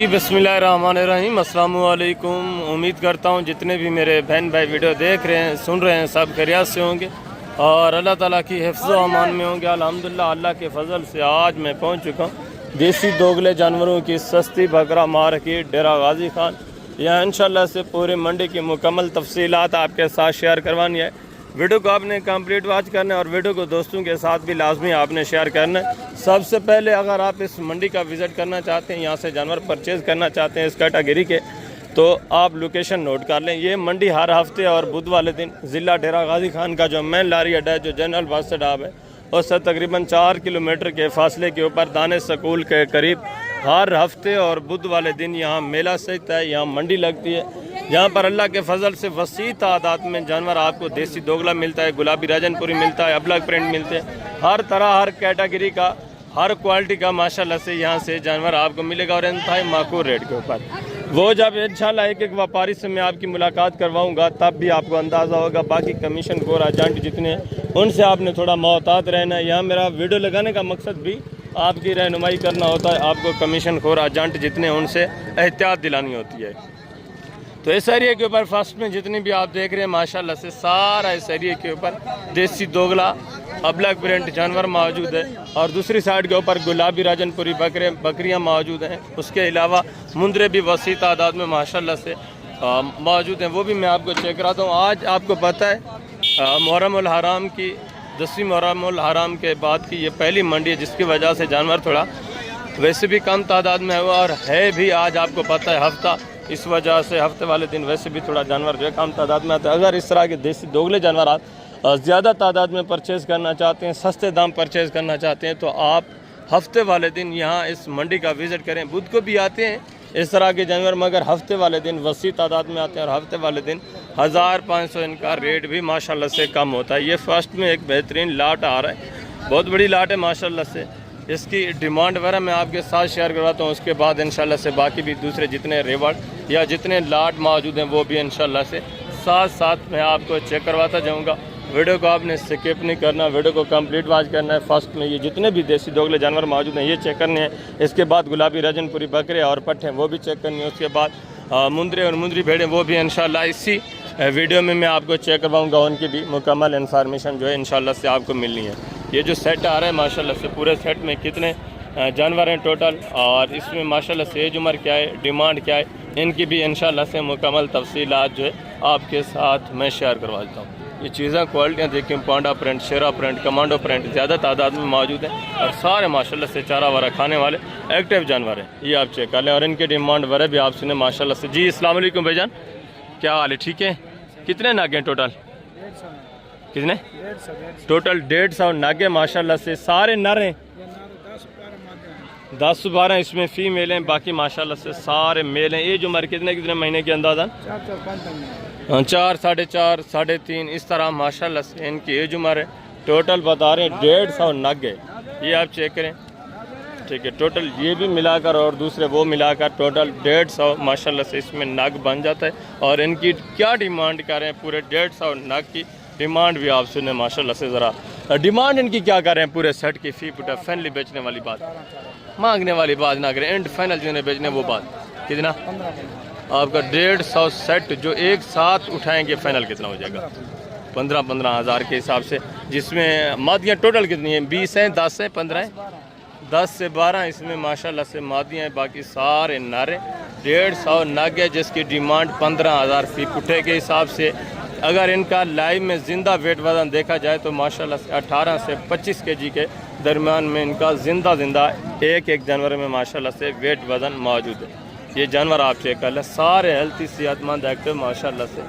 बिस्मिल्लाहिर्रहमानिर्रहीम, अस्सलामु अलैकुम। उम्मीद करता हूँ जितने भी मेरे बहन भाई वीडियो देख रहे हैं, सुन रहे हैं, सब खैरियत से होंगे और अल्लाह ताला की हिफ्ज़ व अमान में होंगे। अल्हम्दुलिल्लाह, अल्लाह के फजल से आज मैं पहुँच चुका हूँ देसी दोगले जानवरों की सस्ती बकरा मार्केट डेरा गाजी खान। यहाँ इंशाल्लाह से पूरे मंडी की मुकम्मल तफसीलात आपके साथ शेयर करवानी है। वीडियो को आपने कंप्लीट वॉच करना है और वीडियो को दोस्तों के साथ भी लाजमी आपने शेयर करना है। सबसे पहले अगर आप इस मंडी का विज़िट करना चाहते हैं, यहाँ से जानवर परचेज़ करना चाहते हैं इस कैटेगरी के, तो आप लोकेशन नोट कर लें। ये मंडी हर हफ्ते और बुध वाले दिन ज़िला डेरा गाजी खान का जो मेन लारी अड्डा है, जो जनरल बस स्टॉप है, उससे तकरीबन 4 किलोमीटर के फासले के ऊपर दाने स्कूल के करीब हर हफ्ते और बुध वाले दिन यहाँ मेला सजता है, यहाँ मंडी लगती है। यहाँ पर अल्लाह के फजल से वसी तादाद में जानवर आपको देसी दोगला मिलता है, गुलाबी राजनपुरी मिलता है, अबलग प्रिंट मिलते हैं। हर तरह, हर कैटेगरी का, हर क्वालिटी का माशाल्लाह से यहाँ से जानवर आपको मिलेगा और इंतहाई माकूल रेट के ऊपर। वो जब इंशाल्लाह एक एक व्यापारी से मैं आपकी मुलाकात करवाऊँगा तब भी आपको अंदाज़ा होगा। बाकी कमीशन खोर एजेंट जितने हैं उनसे आपने थोड़ा मोहतात रहना है। यहाँ मेरा वीडियो लगाने का मकसद भी आपकी रहनुमाई करना होता है। आपको कमीशन खोर एजेंट जितने हैं उनसे एहतियात दिलानी होती है। तो इस एरिया के ऊपर फर्स्ट में जितनी भी आप देख रहे हैं माशाल्लाह से सारा इस एरिया के ऊपर देसी दोगला अबलग प्रिंट जानवर मौजूद है और दूसरी साइड के ऊपर गुलाबी राजनपुरी बकरियां मौजूद हैं। उसके अलावा मुंदरे भी वसी तादाद में माशाल्लाह से मौजूद हैं, वो भी मैं आपको चेक कराता हूँ। आज आपको पता है मुहर्रमुल हराम की 10वीं मुहर्रमुल हराम के बाद की ये पहली मंडी है, जिसकी वजह से जानवर थोड़ा वैसे भी कम तादाद में हुआ और है भी आज आपको पता है हफ्ता, इस वजह से हफ्ते वाले दिन वैसे भी थोड़ा जानवर जो है कम तादाद में आता है। अगर इस तरह के देसी दोगले जानवर आप ज़्यादा तादाद में परचेज़ करना चाहते हैं, सस्ते दाम परचेज़ करना चाहते हैं, तो आप हफ्ते वाले दिन यहाँ इस मंडी का विज़िट करें। बुध को भी आते हैं इस तरह के जानवर, मगर हफ्ते वाले दिन वसी तादाद में आते हैं और हफ्ते वाले दिन 1500 इनका रेट भी माशाल्लाह से कम होता है। ये फर्स्ट में एक बेहतरीन लाट आ रहा है, बहुत बड़ी लाट है माशाल्लाह से। इसकी डिमांड वगैरह मैं आपके साथ शेयर करवाता हूँ। उसके बाद इंशाल्लाह से बाकी भी दूसरे जितने रिवॉर्ड या जितने लाट मौजूद हैं वो भी इंशाल्लाह से साथ साथ मैं आपको चेक करवाता जाऊँगा। वीडियो को आपने स्किप नहीं करना, वीडियो को कंप्लीट वॉच करना है। फर्स्ट में ये जितने भी देसी दोगले जानवर मौजूद हैं ये चेक करने हैं। इसके बाद गुलाबी राजनपुरी बकरे और पट्टे वो भी चेक करनी है। उसके बाद मुंदरे और मुंदरी भेड़ें वो भी इंशाल्लाह इसी वीडियो में मैं आपको चेक करवाऊँगा। उनकी भी मुकम्मल इन्फॉर्मेशन जो है इंशाल्लाह से आपको मिलनी है। ये जो सेट आ रहा है माशाल्लाह से, पूरे सेट में कितने जानवर हैं टोटल और इसमें माशाल्लाह से एज उम्र क्या है, डिमांड क्या है, इनकी भी इंशाल्लाह से मुकम्मल तफसीलात जो है आपके साथ मैं शेयर करवा देता हूँ। ये चीज़ें क्वालिटियाँ देखें, पांडा प्रिंट, शेरा प्रिंट, कमांडो प्रिंट ज़्यादा तादाद में मौजूद हैं और सारे माशाल्लाह से चारा वारा खाने वाले एक्टिव जानवर हैं। ये आप चेक कर लें और इनके डिमांड वगैरह भी आप सुने माशाल्लाह से। जी अस्सलाम वालेकुम भाईजान, क्या हाल है? ठीक है। कितने नागे हैं टोटल? कितने? टोटल 150 नागे माशाल्लाह से। सारे नर हैं? 10-12 इसमें फीमेल हैं, बाकी माशाल्लाह से सारे मेल हैं। एज उम्र कितने महीने के अंदाज़ा? 4, 4.5, 3.5 इस तरह माशाल्लाह से इनकी एज उम्र है। टोटल बता रहे हैं 150 नग है। ये आप चेक करें, ठीक है। टोटल ये भी मिलाकर और दूसरे वो मिलाकर टोटल 150 माशाल्लाह से इसमें नग बन जाता है। और इनकी क्या डिमांड कर रहे हैं, पूरे 150 नग की डिमांड भी आप सुने माशाल्लाह से। ज़रा डिमांड इनकी क्या कर रहे हैं पूरे सेट की? फी पुटा फाइनली बेचने वाली बात, मांगने वाली बात ना करें, एंड फाइनल जिन्हें बेचने वो बात। कितना आपका 150 सेट जो एक साथ उठाएंगे फाइनल कितना हो जाएगा? 15 हज़ार के हिसाब से, जिसमें मादियाँ टोटल कितनी हैं? 20 हैं, 10 हैं, 15 हैं, 10 से 12 इसमें माशाल्लाह से मादियाँ हैं, बाकी सारे नारे। 150 नग है जिसकी डिमांड 15,000 फी पुठे के हिसाब से। अगर इनका लाइव में ज़िंदा वेट वज़न देखा जाए तो माशाल्लाह से 18 से 25 kg के दरमियान में इनका ज़िंदा एक जानवर में माशाल्लाह से वेट वज़न मौजूद है। ये जानवर आप चेक कर लें, सारे हेल्थी सेहतमंद एक्टिव माशाल्लाह से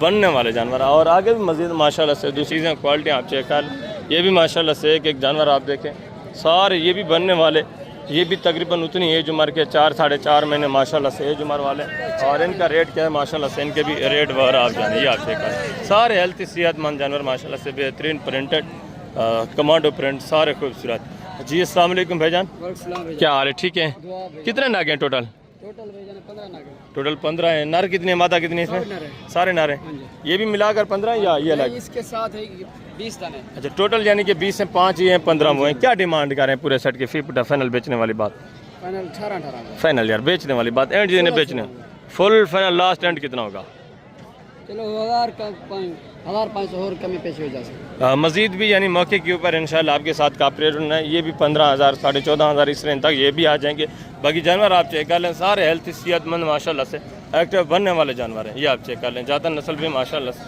बनने वाले जानवर। और आगे भी मज़ीद माशाल्लाह से दूसरी चीज़ें क्वालिटी आप चेक कर लें। ये भी माशाल्लाह से एक जानवर आप देखें, सारे ये भी बनने वाले, ये भी तकरीबन उतनी एज उम्र के 4, 4.5 महीने माशाल्लाह से एज उम्र वाले। और इनका रेट क्या है माशाल्लाह से, इनके भी रेट वगैरह आप जानिए। ये आप चेक करें, सारे हेल्थी सेहतमंद जानवर माशाल्लाह से, बेहतरीन प्रिंटेड कमांडो प्रिंट, सारे खूबसूरत। जी अस्सलाम वालेकुम भाईजान, क्या हाल है? ठीक है। कितने नागे हैं टोटल? टोटल 15 है। नर कितने, मादा कितनी इसमें? सारे नर हैं। ये भी मिलाकर 15 या ये अलग? इसके साथ है 20 दाने। अच्छा, टोटल यानी कि 20 हैं, 5 ये हैं, 15 वो हैं। क्या डिमांड कर रहे हैं पूरे सेट के? फी पुटा फाइनल बेचने वाली बात? फाइनल 18-18 फाइनल यार बेचने वाली बात, एंड जिन्हें बेचने फुल फाइनल लास्ट एंड कितना होगा? चलो 1500 और कमी पेश हो जा सकती मजीद भी यानी मौके के ऊपर इंशाल्लाह आपके साथ कापरेट है, ये भी 15,000 14,500 इस रेंज तक ये भी आ जाएंगे। बाकी जानवर आप चेक कर लें, सारे हेल्थ सेहतमंद माशाल्लाह से एक्टिव बनने वाले जानवर हैं, ये आप चेक कर लें। ज़्यादा नस्ल भी माशाल्लाह से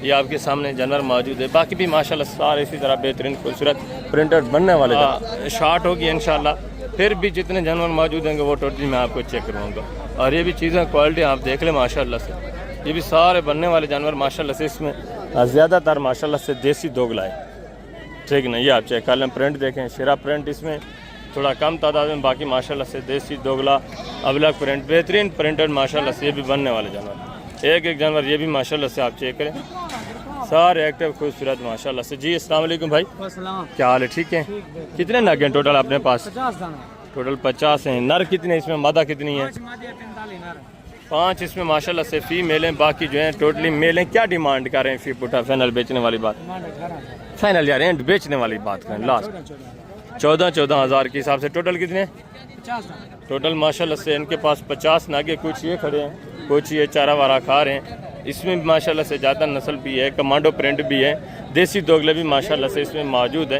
ये आपके सामने जानवर मौजूद है। बाकी भी माशाल्लाह सारे इसी तरह बेहतरीन खूबसूरत प्रिंटेड बनने वाले शार्ट होगी इंशाल्लाह। फिर भी जितने जानवर मौजूद होंगे वो टोटली मैं आपको चेक करवाऊँगा। और ये भी चीज़ें क्वालिटी आप देख लें माशाल्लाह से, ये भी सारे बनने वाले जानवर माशाल्लाह से। इसमें ज़्यादातर माशाल्लाह से देसी दोगला है, ठीक ना, ये आप चेक कर लें। प्रिंट देखें, शेरा प्रिंट इसमें थोड़ा कम तादाद में, बाकी माशाल्लाह से देसी दोगला अबलग प्रिंट बेहतरीन प्रिंटेड माशाल्लाह से ये भी बनने वाले जानवर। एक एक जानवर ये भी माशाल्लाह से आप चेक करें, सारे एक्टिव खूबसूरत माशाल्लाह से। जी अस्सलाम वालेकुम भाई, क्या हाल है? ठीक है। कितने नग हैं टोटल अपने पास? 50 दाना टोटल 50 हैं। नर कितने इसमें, मादा कितनी है? 5 इसमें माशाल्लाह से फीमेल हैं, बाकी जो है टोटली मेल हैं। क्या डिमांड कर रहे हैं फी पुटा? फाइनल बेचने वाली बात, फाइनल यार एंड बेचने वाली बात करें लास्ट 14 हज़ार के हिसाब से। टोटल कितने? 50 टोटल माशाल्लाह से इनके पास 50 नागे, कुछ ये खड़े हैं, कुछ ये चारा वारा खा रहे हैं। इसमें भी माशाल्लाह से ज़्यादा नस्ल भी है, कमांडो प्रिंट भी है, देसी दोगले भी माशाल्लाह से इसमें मौजूद है,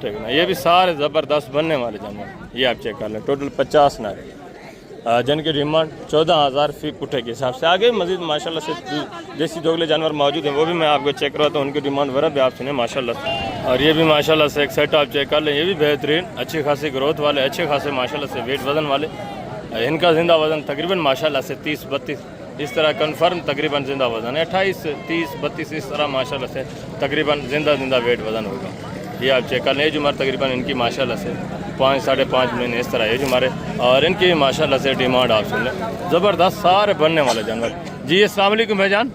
ठीक है ना। ये भी सारे ज़बरदस्त बनने वाले जानवर, ये आप चेक कर लें। टोटल 50 नागे जिनकी डिमांड 14,000 फी पुठे के हिसाब से। आगे मजीद माशाल्लाह से देसी दोगले जानवर मौजूद हैं, वो भी मैं आपको चेक करवाता हूँ, उनकी डिमांड वगैरह भी आप सुने माशाल्लाह से। और ये भी माशाल्लाह से एक सेट आप चेक कर लें, ये भी बेहतरीन अच्छी खासी ग्रोथ वाले, अच्छे खासे माशाल्लाह से वेट वज़न वाले। इनका जिंदा वज़न तकरीबन माशाल्लाह से 30-32 इस तरह कन्फर्म तकरीबन जिंदा वज़न है, 28-30-32 इस तरह माशाल्लाह से तकरीबन जिंदा वेट वज़न होगा। ये आप चेक कर लें। एज उम्र तकरीबन इनकी माशाल्लाह से 5-5.5 महीने इस तरह एज उम्र है। और इनकी माशाल्लाह से डिमांड आप सुन लें, ज़बरदस्त सारे बनने वाले जानवर। जी अस्सलाम वालेकुम भाईजान,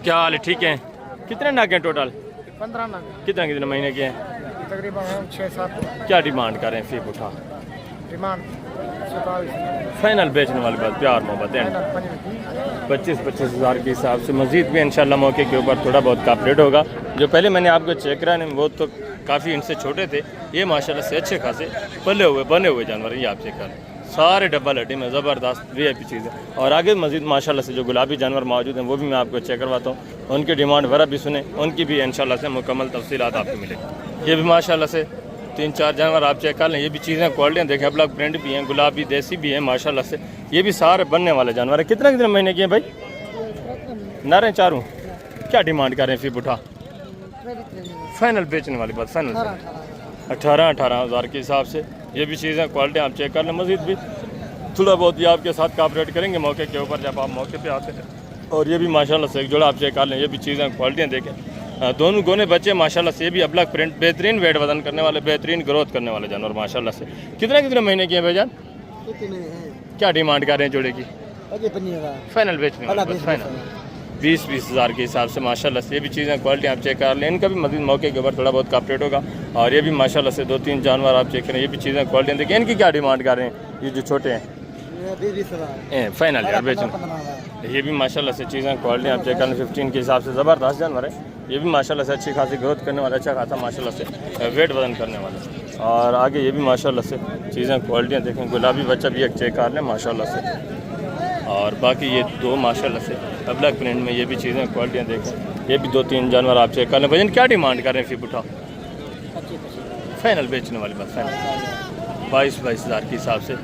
क्या हाल है? ठीक है। कितने नाग हैं टोटल? 15 नग कितने महीने के हैं? तकरीबन 6-7 क्या डिमांड कर रहे हैं फी पुठा? डिमांड 27 फाइनल बेचने वाली बात, प्यार मोहब्बत है 25-25 हज़ार के हिसाब से। मजीद भी इंशाल्लाह मौके के ऊपर थोड़ा बहुत कापरेट होगा। जो पहले मैंने आपको चेक कराने वो तो काफ़ी इनसे छोटे थे, ये माशाल्लाह से अच्छे खासे बने हुए जानवर, ये आप चेक करें, सारे डब्बल हड्डी में ज़बरदस्त VIP चीज़ है। और आगे मजीद माशाल्लाह से जो गुलाबी जानवर मौजूद हैं वो भी मैं आपको चेक करवाता हूँ, उनकी डिमांड वगैरह भी सुने, उनकी भी इंशाल्लाह से मुकम्मल तफसीलात आपको मिलेगी। ये भी माशाल्लाह से 3-4 जानवर आप चेक कर लें, ये भी चीज़ें क्वालिटियाँ देखें, ब्लैक प्रिंट भी हैं, गुलाबी देसी भी हैं माशाल्लाह से। ये भी सारे बनने वाले जानवर हैं। कितने महीने के हैं भाई? नर हैं चारों। क्या डिमांड कर रहे हैं फी बुठा? फाइनल बेचने वाली बात, फाइनल 18 हज़ार के हिसाब से। ये भी चीज़ें क्वालिटी आप चेक कर लें, मजीद भी थोड़ा बहुत ये आपके साथ कापरेट करेंगे मौके के ऊपर जब आप मौके पे आते हैं। और ये भी माशाल्लाह से एक जोड़ा आप चेक कर लें, ये भी चीज़ें क्वालिटियाँ देखें, दोनों गोने बच्चे माशाल्लाह से। ये भी अबलग प्रिंट बेहतरीन वेट वजन करने वाले, बेहतरीन ग्रोथ करने वाले जानवर माशाल्लाह से। कितने महीने के हैं भाईजान? क्या डिमांड कर रहे हैं जोड़े की? फाइनल बेचने वाले, फाइनल 20-20 हज़ार के हिसाब से माशाल्लाह से। ये भी चीज़ें क्वालिटी आप चेक कर लें, इनका भी मजीद मौके के ऊपर थोड़ा बहुत कापरेट होगा। और ये भी माशाल्लाह से 2-3 जानवर आप चेक करें, ये भी चीज़ें क्वालिटी देखें। इनकी क्या डिमांड कर रहे हैं ये जो छोटे हैं? फाइनल यार बेचना। ये भी माशाल्लाह से चीज़ें क्वालिटी आप चेक करें, 15 के हिसाब से ज़बरदस्त जानवर है। ये भी माशाल्लाह से अच्छी खासी ग्रोथ करने वाला, अच्छा खासा माशाल्लाह से वेट वजन करने वाला। और आगे ये भी माशाल्लाह से चीज़ें क्वालिटियाँ देखें, गुलाबी बच्चा भी एक चेक कर लें माशाल्लाह से। और बाकी ये दो माशाल्लाह से ब्लैक प्रिंट में ये भी चीज़ें क्वालिटियाँ देखें, ये भी 2-3 जानवर आप चेक कर लें। भजन क्या डिमांड कर रहे हैं फी बुठा? फाइनल बेचने वाली बात, फाइनल 22-22 हज़ार के हिसाब से।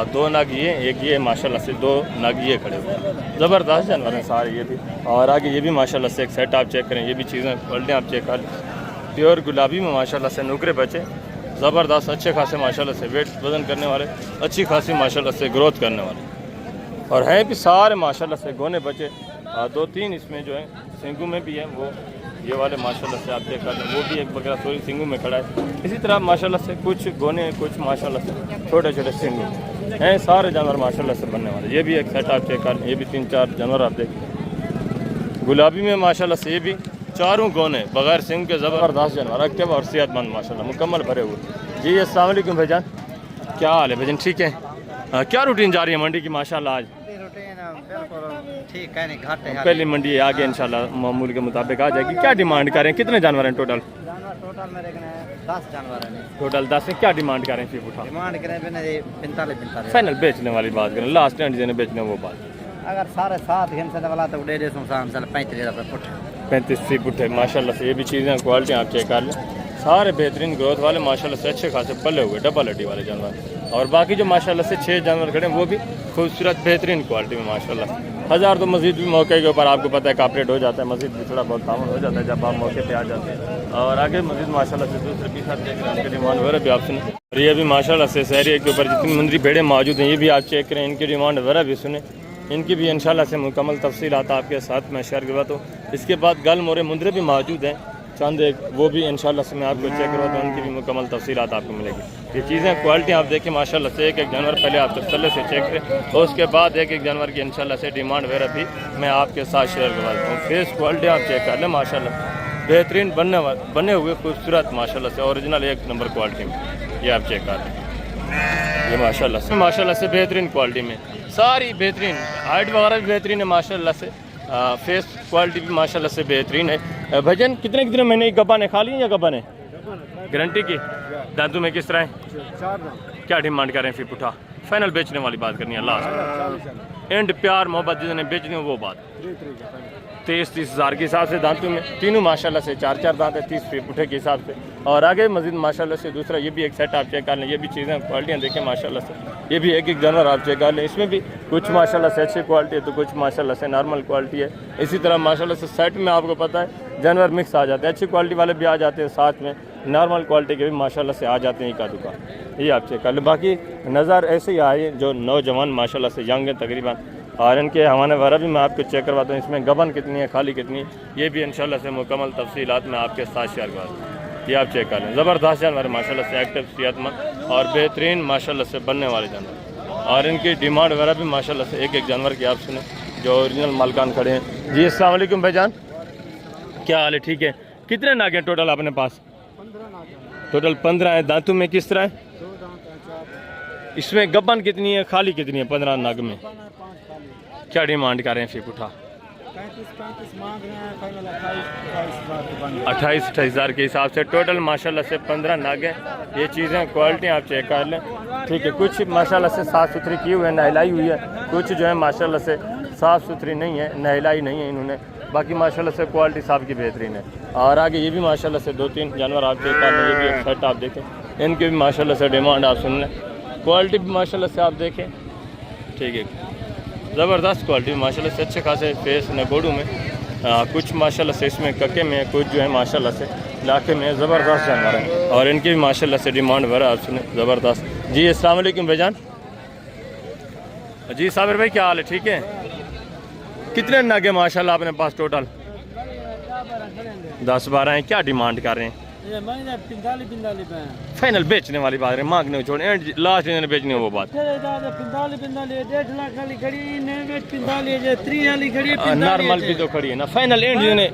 2 नग ये, एक ये माशाल्लाह से, 2 नग ये खड़े हुए, ज़बरदस्त जानवर हैं सारे ये भी। और आगे ये भी माशाल्लाह से एक सेट आप चेक करें, ये भी चीज़ें क्वालिटी आप चेक कर लें। प्योर गुलाबी में माशाल्लाह से नुकरे बच्चे ज़बरदस्त अच्छे खासे माशाल्लाह से वेट वजन करने वाले, अच्छी खासी माशाल्लाह से ग्रोथ करने वाले। और हैं भी सारे माशाल्लाह से गोने बच्चे। 2-3 इसमें जो है सिंगू में भी हैं, वो ये वाले माशाल्लाह से आप चेक कर लें, वो भी एक बकरा सोरी सिंगू में खड़ा है। इसी तरह माशाल्लाह से कुछ गोने, कुछ माशाल्लाह से छोटे छोटे सिंगू हैं, सारे जानवर माशाल्लाह से बनने वाले। ये भी एक सेट आप चेक कर लें, ये भी 3-4 जानवर आप देखें। गुलाबी में माशाल्लाह से ये भी चारों गोने बगैर सिंग के ज़बरदस्त जानवर, एक्टिव और सेहतमंद माशाल्लाह मुकम्मल भरे हुए। जी अस्सलाम वालेकुम भाईजान, क्या हाल है भाईजान? ठीक है। क्या रूटीन जा रही है मंडी की माशाल्लाह? आज ठीक है, नहीं घाट है। पहली मंडी आगे इंशाल्लाह मामूल के मुताबिक आ जाएगी। क्या डिमांड करें, कितने जानवर हैं टोटल? टोटल मेरे 10 जानवर हैं। टोटल 10 है। क्या डिमांड करें फी पुठा? डिमांड करें मैंने 45 फाइनल बेचने वाली बात करें, लास्ट एंड जिन्हें बेचने वो बात। अगर सारे 7 घंटे वाला तो 150 साल 35 रुपये फुट 35 फी पुठे माशाल्लाह से। ये भी चीज़ें क्वालिटी आप चेक कर लें, सारे बेहतरीन ग्रोथ वाले माशाल्लाह से, अच्छे खासे पले हुए डबल हड्डी वाले जानवर। और बाकी जो माशाल्लाह से 6 जानवर खड़े हैं वो भी खूबसूरत बेहतरीन क्वालिटी में माशाल्लाह। हज़ार तो मस्जिद भी मौके के ऊपर आपको पता है कॉपरेट हो जाता है, मस्जिद भी थोड़ा बहुत तावन हो जाता है जब आप मौके पे आ जाते हैं। और आगे मस्जिद माशाल्लाह से दूसरे भी साथ देख रहे हैं, इनकी डिमांड वगैरह भी आप सुने। और ये भी माशाल्लाह से शहरी के ऊपर जितनी मुंदरी भेड़ें मौजूद हैं ये भी आप चेक करें, इनकी डिमांड वगैरह भी सुने। इनकी भी इंशाल्लाह से मुकम्मल तफसीलात आपके साथ मैं शेयर करवाता हूँ। इसके बाद गल मोरे मुंदरे भी मौजूद हैं चंद एक, वो भी इंशाल्लाह से मैं आपको चेक करवाता हूँ, उनकी भी मुकम्मल तफसीलात आपको मिलेगी। ये चीज़ें क्वालिटी आप देखें माशाल्लाह से, एक एक जानवर पहले आप तसल्ली से चेक करें और उसके बाद एक एक जानवर की इंशाल्लाह से डिमांड वगैरह भी मैं आपके साथ शेयर करवाता हूँ। फेस क्वालिटी आप चेक कर लें माशाल्लाह, बेहतरीन बने हुए खूबसूरत माशाल्लाह से, ओरिजिनल 1 नंबर क्वालिटी में ये आप चेक कर लें। ये माशाल्लाह से बेहतरीन क्वालिटी में, सारी बेहतरीन, हाइट वगैरह भी बेहतरीन है माशाल्लाह से। फेस क्वालिटी भी माशाल्लाह से बेहतरीन है। भजन कितने कितने महीने की गब्बा ने खा ली या गब्बा ने गारंटी की? दांतों में किस तरह है? 4 क्या डिमांड करें फिर पुठा? फाइनल बेचने वाली बात करनी है, लास्ट एंड प्यार मोहब्बत जिन्हें बेचनी हो वो बात। 23-30 हज़ार के हिसाब से दांतों में तीनों माशाल्लाह से 4-4 दांत है 30 फीट पुठे के हिसाब से। और आगे मजीद माशाल्लाह से दूसरा ये भी एक सेट आप चेक कर लें, ये भी चीज़ें क्वालिटियाँ देखें माशाल्लाह से, ये भी एक एक जानवर आप चेक कर लें। इसमें भी कुछ माशाल्लाह से अच्छी क्वालिटी है तो कुछ माशाल्लाह से नॉर्मल क्वालिटी है। इसी तरह माशाल्लाह से सेट में आपको पता है जानवर मिक्स आ जाते हैं, अच्छी क्वालिटी वाले भी आ जाते हैं, साथ में नॉर्मल क्वालिटी के भी माशाल्लाह से आ जाते हैं। एक दुका ये आप चेक कर लें। बाकी नज़र ऐसे ही आए जो नौजवान माशाल्लाह से यंग हैं तकरीबन, और इनके हवाने वगैरह भी मैं आपको चेक करवाता हूँ, इसमें गबन कितनी है खाली कितनी है ये भी इंशाल्लाह से मुकम्मल तफसीलात मैं आपके साथ शेयर करवाता हूँ। ये आप चेक कर लें, ज़बरदस्त जानवर माशाल्लाह से, एक्टिव सेहतमंद और बेहतरीन माशाल्लाह से बनने वाले जानवर। और इनकी डिमांड वगैरह भी माशाल्लाह से एक एक जानवर की आप सुने जो ओरिजिनल मालकान खड़े हैं। जी अस्सलाम वालेकुम भाईजान, क्या हाल है? ठीक है। कितने नाग हैं टोटल अपने पास? 15 टोटल 15 है। दांतों में किस तरह है? 2 दांत है, 4 इसमें गबन कितनी है खाली कितनी है? 15 नाग में 5 खाली। क्या डिमांड कर रहे हैं फिर उठा? 35 मांग रहे हैं, फाइनल 28 28 हज़ार के हिसाब से टोटल माशाल्लाह से 15 नाग है। ये चीज़ें क्वालिटी आप चेक कर लें, ठीक है। कुछ माशाल्लाह से साफ़ सुथरी की हुई है, नहलाई हुई है, कुछ जो है माशाल्लाह से साफ़ सुथरी नहीं है, नहलाई नहीं है इन्होंने। बाकी माशाल्लाह से क्वालिटी साफ की बेहतरीन है। और आगे ये भी माशाल्लाह से 2-3 जानवर आप चेक कर लें, ये भी एक सेट आप देखें, इनकी भी माशाल्लाह से डिमांड आप सुन लें, क्वालिटी भी माशाल्लाह से आप देखें, ठीक है। ज़बरदस्त क्वालिटी माशाल्लाह से, अच्छे खासे फेस नगोड़ू में, कुछ माशाल्लाह से इसमें कके में, कुछ जो है माशाल्लाह से इलाके में ज़बरदस्त जानवर हैं। और इनकी भी माशाल्लाह से डिमांड वगैरह आप सुने ज़बरदस्त। जी अस्सलाम वालेकुम भाईजान। जी साबिर भाई क्या हाल है? ठीक है। कितने नग है माशाल्लाह अपने पास टोटल? 10-12 हैं। क्या डिमांड कर रहे हैं? 45 फाइनल बेचने वाली बात है, मांगने छोड़ एंड लास्ट इन्होंने बेचनी है वो बात। 45 नॉर्मल भी तो खड़ी है ना, फाइनल एंड इन्होंने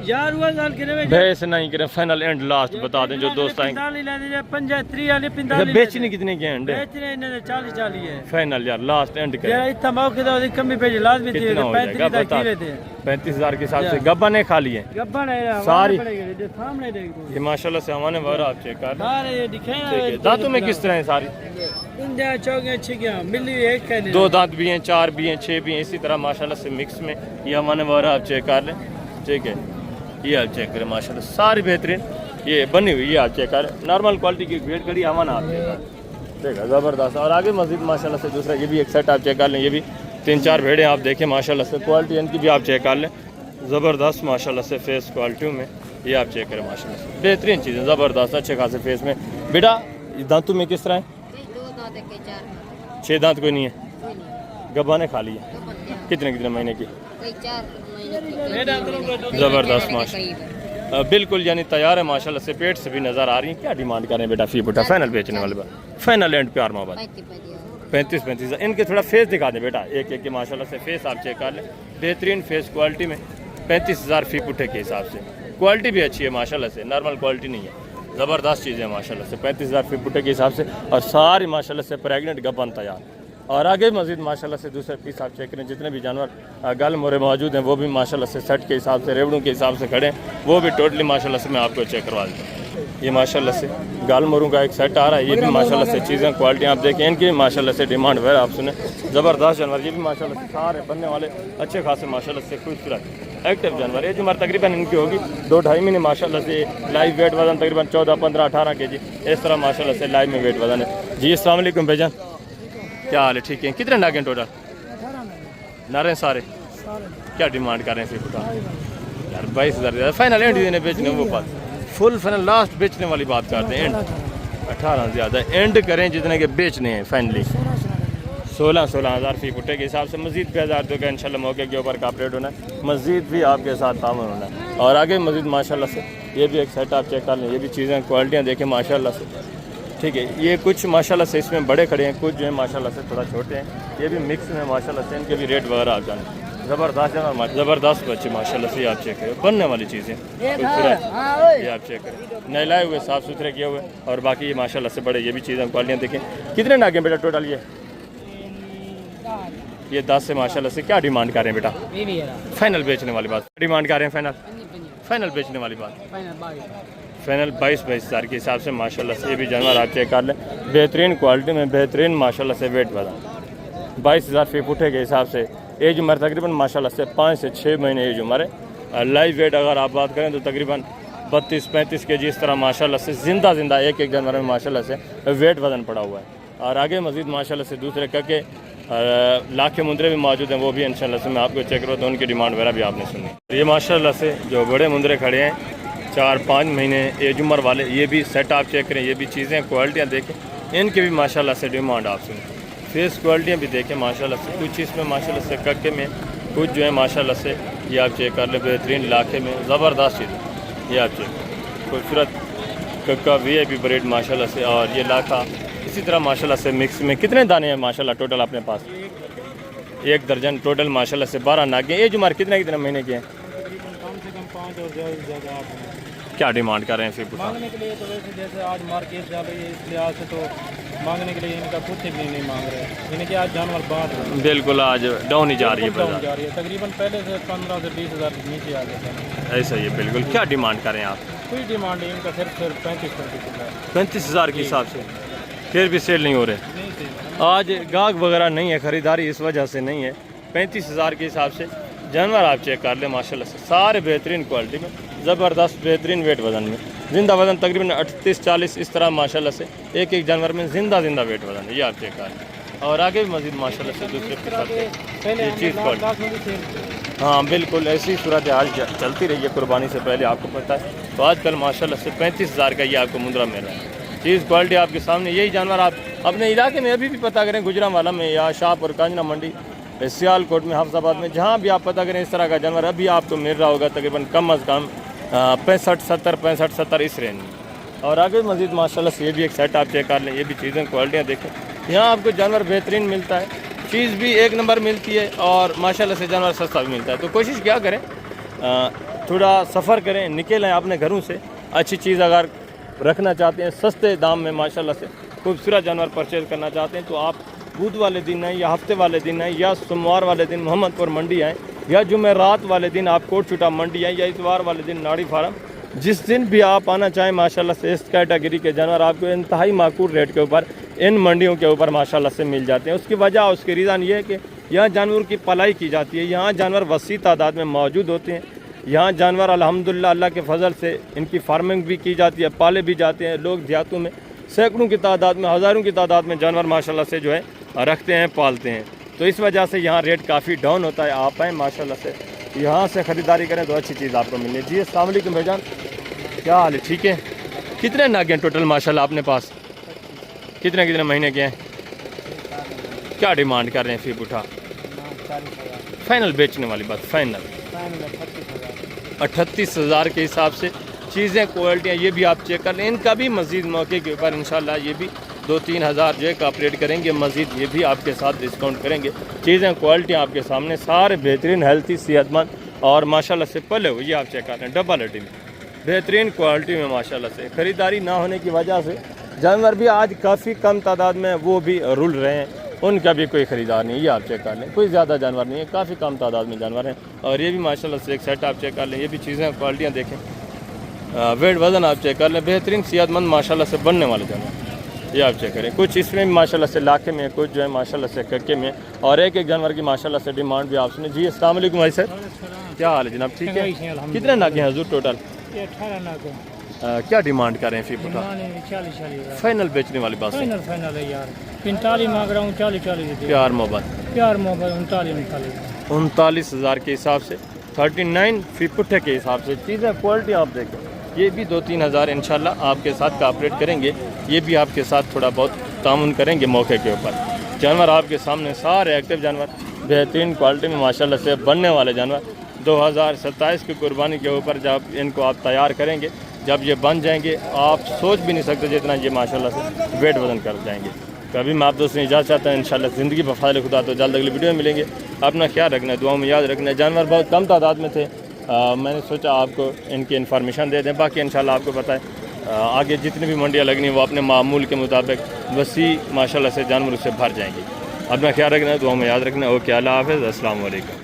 भैंस नहीं करें, फाइनल एंड लास्ट बता दें जो दोस्त आएंगे। बेचने कितने के एंड? 40 है फाइनल यार लास्ट एंड करें, कितना हो जाएगा बता? 35,000 के हिसाब से गब्बा ने खा लिए सारी। ये माशाल्लाह से हमारे वगैरह आप चेक कर, ठीक है। दांतों में किस तरह है सारी? 2 दांत भी हैं, 4 भी हैं, 6 भी हैं, इसी तरह माशाल्लाह से मिक्स में। ये हमारे वगैरह आप चेक कर लें, ठीक है। ये आप चेक करें माशाल्लाह सारी बेहतरीन ये बनी हुई, ये आप चेक करें नॉर्मल क्वालिटी की वेट करी हमारा आप चेक करें, ठीक है। ज़बरदस्त। और आगे मस्जिद माशाल्लाह से दूसरा ये भी एक सेट आप चेक कर लें, ये भी 3-4 भेड़े आप देखें माशाल्लाह से, क्वालिटी इनकी भी आप चेक कर लें ज़बरदस्त माशाल्लाह से, फेस क्वालिटी में ये आप चेक करें माशाल्लाह से, बेहतरीन चीज़ें ज़बरदस्त अच्छे खासे फेस में। बेटा दांतों में किस तरह है? 6 दांत कोई नहीं है, गब्बा ने खा लिया। कितने महीने की? ज़बरदस्त माशाल्लाह, बिल्कुल यानी तैयार है माशाल्लाह से, पेट से भी नज़र आ रही है। क्या डिमांड करें बेटा फी बुटा? फाइनल बेचने वाले बात, फाइनल एंड प्यार मोहब्बत 35 इनके थोड़ा फेस दिखा दें बेटा, एक एक के माशाल्लाह से फेस आप चेक कर लें, बेहतरीन फेस क्वालिटी में 35,000 फी पुट्ठे के हिसाब से। क्वालिटी भी अच्छी है माशाल्लाह से, नॉर्मल क्वालिटी नहीं है, ज़बरदस्त चीज़ है माशाल्लाह से, 35,000 फी पुट्ठे के हिसाब से। और सारी माशाल्लाह से प्रेगनेंट गबन तैयार। और आगे मजीद माशाल्लाह से दूसरे पीस आप चेक करें, जितने भी जानवर गल मोरे मौजूद हैं वो भी माशाल्लाह से सेट के हिसाब से, रेवड़ों के हिसाब से खड़े हैं, वो भी टोटली माशाल्लाह से मैं आपको चेक करवा देता हूँ। ये माशाल्लाह से गाल मोरू का एक सेट आ रहा है, ये भी माशाल्लाह से चीज़ें क्वालिटी आप देखें इनकी माशाल्लाह से डिमांड वगैरह आप सुने ज़बरदस्त जानवर, ये भी माशाल्लाह से सारे बनने वाले अच्छे खासे माशाल्लाह से खूबसूरत एक्टिव जानवर। ये जो हमारे तकरीबन इनकी होगी 2-2.5 महीने माशाल्लाह से लाइव वेट वजन तकरीबन 14, 15, 18 kg इस तरह माशाल्लाह से लाइव में वेट वजन है। जी अस्सलाम वालेकुम भाईजान, क्या हाल है? ठीक है। कितने नागे टोटल? नारे सारे क्या डिमांड कर रहे हैं? सिर्फ यार 22,000 फाइनल एंड देने बेचने वो बात फुल फाइनल लास्ट बेचने वाली बात करते हैं। एंड 18 ज़्यादा एंड करें जितने के बेचने हैं फाइनली 16,000 फी फुटे के हिसाब से मजीद पे 1000 का इंशाल्लाह मौके के ऊपर कापरेट होना है, मजीद भी आपके साथ तामन होना है। और आगे मजीद माशाल्लाह से ये भी एक सेट आप चेक कर लें, ये भी चीज़ें क्वालिटियाँ देखें माशाल्लाह से। ठीक है, ये कुछ माशाल्लाह से इसमें बड़े खड़े हैं, कुछ जो है माशाल्लाह से थोड़ा छोटे हैं, ये भी मिक्स में माशाल्लाह से इनके भी रेट वगैरह आ जाए। ज़बरदस्त बच्चे माशाल्लाह से आप चेक करें, बनने वाली चीज़ें ये आप चेक करें, नहलाए हुए साफ़ सुथरे किए हुए और बाकी ये माशाल्लाह से बड़े, ये भी चीज़ें क्वालिटियाँ देखें। कितने नागे बेटा टोटल? ये 10 से माशाल्लाह से क्या डिमांड कर रहे हैं बेटा? फाइनल बेचने वाली बात डिमांड कर रहे हैं, फाइनल बेचने वाली बात फाइनल 22,000 के हिसाब से माशाल्लाह से ये भी जानवर आप चेक कर लें, बेहतरीन क्वालिटी में बेहतरीन माशाल्लाह से वेट वाला 22,000 फी फुटे के हिसाब से। एज उम्र तकरीबन माशाल्लाह से 5 से 6 महीने एज उम्र है। लाइव वेट अगर आप बात करें तो तकरीबन 32-35 kg इस तरह माशाल्लाह से जिंदा एक जानवर में माशाल्लाह से वेट वजन पड़ा हुआ है। और आगे मजीद माशाल्लाह से दूसरे कके लाखे मुंदरे भी मौजूद हैं, वो भी इंशाल्लाह से मैं आपको चेक करूँ तो उनकी डिमांड वगैरह भी आपने सुनी। ये माशाल्लाह से जो बड़े मुंदरे खड़े हैं 4-5 महीने एज उम्र वाले, ये भी सेट आप चेक करें, ये भी चीज़ें क्वालिटियाँ देखें, इनकी भी माशाल्लाह से डिमांड आप सुनी। फेस क्वालिटियाँ भी देखें माशाल्लाह से, कुछ इसमें माशाल्लाह से कक्के में, कुछ जो है माशाल्लाह से ये आप चेक कर ले बेहतरीन लाखे में ज़बरदस्त चीज़ ये आप चेक खूबसूरत कक्का VIP ब्रेड माशाल्लाह से। और ये लाखा इसी तरह माशाल्लाह से मिक्स में। कितने दाने हैं माशाल्लाह टोटल अपने पास? 1 दर्जन टोटल माशाल्लाह से 12 नागे। एज उम्र कितने महीने के हैं? कम से कम 5 और ज़्यादा 8 हैं। क्या डिमांड कर रहे हैं फिर? मांगने के लिए तो वैसे जैसे आज मार्केट चल रही है इस लिहाज से तो मांगने के लिए इनका कुछ भी नहीं मांग रहे हैं, यानी कि आज जानवर बांट रहे हैं। बिल्कुल आज डाउन ही जा रही है, डाउन जा रही है, तकरीबन पहले से 15 से 20,000 नीचे आ गए हैं। ऐसा ही है बिल्कुल। क्या डिमांड करें आप? कोई डिमांड है इनका सिर्फ 35,000 के हिसाब से, फिर भी सेल नहीं हो रहे। नहीं थे। आज गाहक वगैरह नहीं है, ख़रीदारी इस वजह से नहीं है। 35,000 के हिसाब से जानवर आप चेक कर ले माशाल्लाह से, सारे बेहतरीन क्वालिटी में, ज़बरदस्त बेहतरीन वेट वजन में, जिंदा वजन तकरीबन 38-40 इस तरह माशाल्लाह से एक जानवर में जिंदा वेट वजन है, ये आप चेक कर लें। और आगे भी मजीद माशाल्लाह से दूसरे ये चीज़ क्वालिटी, हाँ बिल्कुल ऐसी सूरत हाल चलती रही है कुर्बानी से पहले, आपको पता है। तो आजकल माशाल्लाह से 35,000 का ये आपको मुंद्रा मिल रहा है। चीज़ क्वालिटी आपके सामने, यही जानवर आप अपने इलाके में अभी भी पता करें, गुजरांवाला में या शाहपुर, कांजना मंडी, सियालकोट में, हाफजाबाद में, जहाँ भी आप पता करें इस तरह का जानवर अभी आपको मिल रहा होगा तकरीबन कम अज़ कम 65-70 इस रेंज में। और आगे मजीद माशाल्लाह से ये भी एक सेट आप चेक कर लें, ये भी चीज़ें क्वालिटियाँ देखें, यहाँ आपको जानवर बेहतरीन मिलता है, चीज़ भी एक नंबर मिलती है और माशाल्लाह से जानवर सस्ता भी मिलता है। तो कोशिश क्या करें, थोड़ा सफ़र करें, निकलें अपने घरों से, अच्छी चीज़ अगर रखना चाहते हैं सस्ते दाम में माशाल्लाह से खूबसूरत जानवर परचेज़ करना चाहते हैं तो आप बुध वाले दिन आएँ या हफ्ते वाले दिन आएँ या सोमवार वाले दिन मोहम्मदपुर मंडी आएँ या जुमेरात वाले दिन आप कोट छुटा मंडी आएँ या इतवार वाले दिन नाड़ी फार्म, जिस दिन भी आप आना चाहें माशाल्लाह से इस कैटेगरी के जानवर आपको इंतहाई माकूल रेट के ऊपर इन मंडियों के ऊपर माशाल्लाह से मिल जाते हैं। उसकी वजह, उसके रीज़न ये है कि यहाँ जानवर की पलाई की जाती है, यहाँ जानवर वसी तादाद में मौजूद होते हैं, यहाँ जानवर अल्हम्दुलिल्लाह अल्लाह के फजल से इनकी फार्मिंग भी की जाती है, पाले भी जाते हैं लोग, देहातों में सैकड़ों की तादाद में, हज़ारों की तादाद में जानवर माशाल्लाह से जो है रखते हैं, पालते हैं। तो इस वजह से यहाँ रेट काफ़ी डाउन होता है। आप आएँ माशाल्लाह से यहाँ से ख़रीदारी करें तो अच्छी चीज़ आपको मिले। जी अस्सलाम वालेकुम भाईजान, क्या हाल है? ठीक है। कितने नागे हैं टोटल माशाल्लाह अपने पास? कितने महीने के हैं? क्या डिमांड कर रहे हैं फिर उठा? फाइनल बेचने वाली बात, फाइनल 38,000 के हिसाब से चीज़ें क्वालिटियाँ ये भी आप चेक कर लें। इनका भी मज़ीद मौके के ऊपर इंशाल्लाह ये भी 2-3 हज़ार जो है कॉपरेट करेंगे, मज़ीद ये भी आपके साथ डिस्काउंट करेंगे। चीज़ें क्वालिटियाँ आपके सामने सारे बेहतरीन, हेल्थी, सेहतमंद और माशाल्लाह से पले हुए, ये आप चेक कर लें, डबल हड्डी में बेहतरीन क्वालिटी में माशाल्लाह से। ख़रीदारी ना होने की वजह से जानवर भी आज काफ़ी कम तादाद में वो भी रुल रहे हैं, उनका भी कोई ख़रीदार नहीं है, ये आप चेक कर लें। कोई ज़्यादा जानवर नहीं है, काफ़ी कम तादाद में जानवर हैं। और ये भी माशाल्लाह से एक सेट आप चेक कर लें, ये भी चीज़ें क्वालिटियाँ देखें, वेट वज़न आप चेक कर लें, बेहतरीन सेहतमंद माशाल्लाह से बनने वाले जानवर ये आप चेक करें। कुछ इसमें भी माशाल्लाह से लाखे में, कुछ जो है माशाल्लाह से कक्के में, और एक एक जानवर की माशाल्लाह से डिमांड भी आपने। जी अस्सलाम वालेकुम भाई सर, क्या हाल है जनाब? ठीक है। कितने नाके हैं हजूर टोटल? 18 नाक क्या डिमांड कर रहे हैं फी पुटा? 40 फाइनल बेचने वाली बात है। फाइनल है यार, 45 मांग रहा हूँ, 40 प्यार मोहब्बत प्यार मोहब्बत 39 39,000 के हिसाब से, 39 फी पुट्ठे के हिसाब से। चीज़ें क्वालिटी आप देखें, ये भी 2-3 हज़ार इंशाल्लाह आपके साथ कापरेट करेंगे, ये भी आपके साथ थोड़ा बहुत तामुन करेंगे मौके के ऊपर। जानवर आपके सामने सारे एक्टिव जानवर, बेहतरीन क्वालिटी में माशाल्लाह से बनने वाले जानवर। 2027 की कुर्बानी के ऊपर जब इनको आप तैयार करेंगे, जब ये बन जाएंगे, आप सोच भी नहीं सकते जितना ये माशाल्लाह से वेट वज़न कर जाएंगे। कभी मैं आप दोस्तों इजाज़त चाहता हूँ इंशाल्लाह ज़िंदगी बफ़ाज़िल खुदा। तो जल्द अगली वीडियो में मिलेंगे। अपना ख्याल रखना, दुआ में याद रखना। जानवर बहुत कम तादाद में थे, मैंने सोचा आपको इनकी इन्फॉर्मेशन दे दें। बाकी इंशाल्लाह आपको पता है आगे जितनी भी मंडियाँ लगनी वो अपने मामूल के मुताबिक वसी माशाल्लाह से जानवर उससे भर जाएंगी। अपना ख्याल रखना, दुआ में याद रखना। ओके, अल्लाह हाफ़िज़, अस्सलाम वालेकुम।